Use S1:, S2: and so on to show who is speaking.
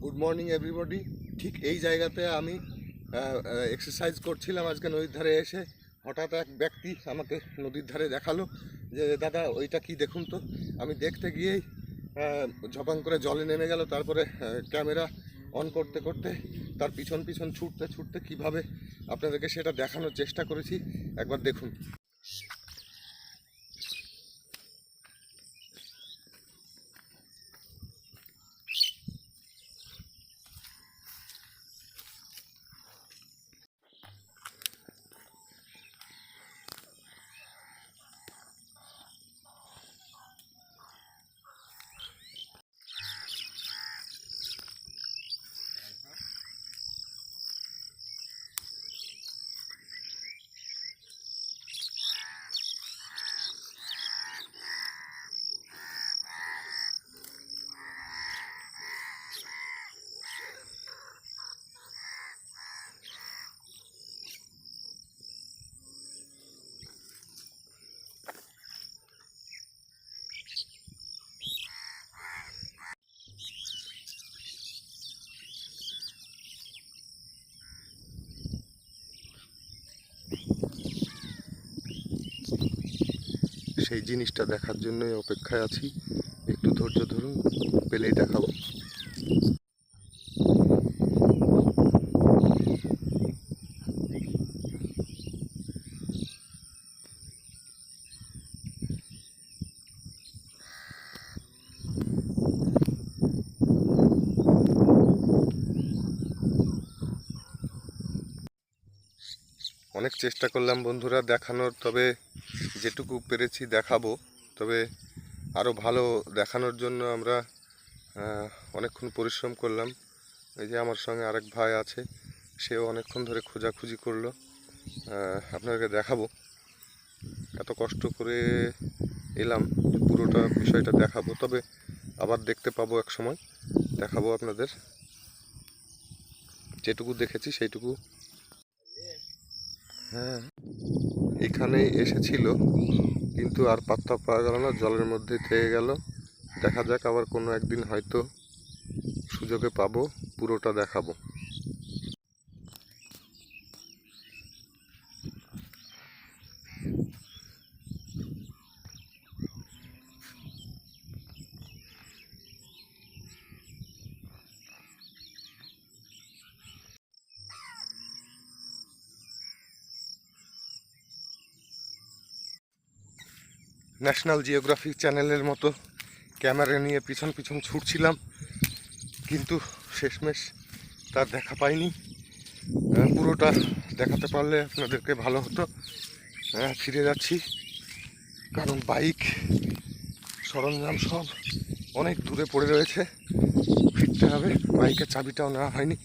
S1: Good morning everybody. ঠিক এই জায়গাতে আমি এক্সারসাইজ করছিলাম আজকে নদীর ধারে এসে হঠাৎ এক ব্যক্তি আমাকে নদীর ধারে দেখালো যে দাদা ওইটা কি দেখুন তো। আমি দেখতে গিয়েই ঝপাং করে জলে নেমে গেল। তারপরে ক্যামেরা অন করতে করতে তার পিছন পিছন ছুটতে ছুটতে কীভাবে আপনাদেরকে সেটা দেখানোর চেষ্টা করেছি, একবার দেখুন। সেই জিনিসটা দেখার জন্যই অপেক্ষায় আছি। একটু ধৈর্য ধরুন, পেলেই দেখাবো। অনেক চেষ্টা করলাম বন্ধুরা দেখানোর, তবে যেটুকু পেরেছি দেখাবো। তবে আরও ভালো দেখানোর জন্য আমরা অনেকক্ষণ পরিশ্রম করলাম। এই যে আমার সঙ্গে আরেক ভাই আছে, সেও অনেকক্ষণ ধরে খোঁজাখুঁজি করলো। আপনাদেরকে দেখাবো, এত কষ্ট করে এলাম যে পুরোটা বিষয়টা দেখাবো। তবে আবার দেখতে পাবো এক সময়, দেখাবো আপনাদের। যেটুকু দেখেছি সেইটুকু। হ্যাঁ, এখানেই এসেছিল কিন্তু আর পাত্তা পাওয়া গেল না, জলের মধ্যে থেকে গেল। দেখা যাক, আবার কোনো একদিন হয়তো সুযোগে পাবো, পুরোটা দেখাবো। ন্যাশনাল জিওগ্রাফিক চ্যানেলের মতো ক্যামেরা নিয়ে পিছন পিছন ছুটছিলাম, কিন্তু শেষমেশ তার দেখা পাইনি। পুরোটা দেখাতে পারলে আপনাদেরকে ভালো হতো। ফিরে যাচ্ছি, কারণ বাইক সরঞ্জাম সব অনেক দূরে পড়ে রয়েছে, ফিরতে হবে। বাইকের চাবিটাও নেওয়া হয়নি।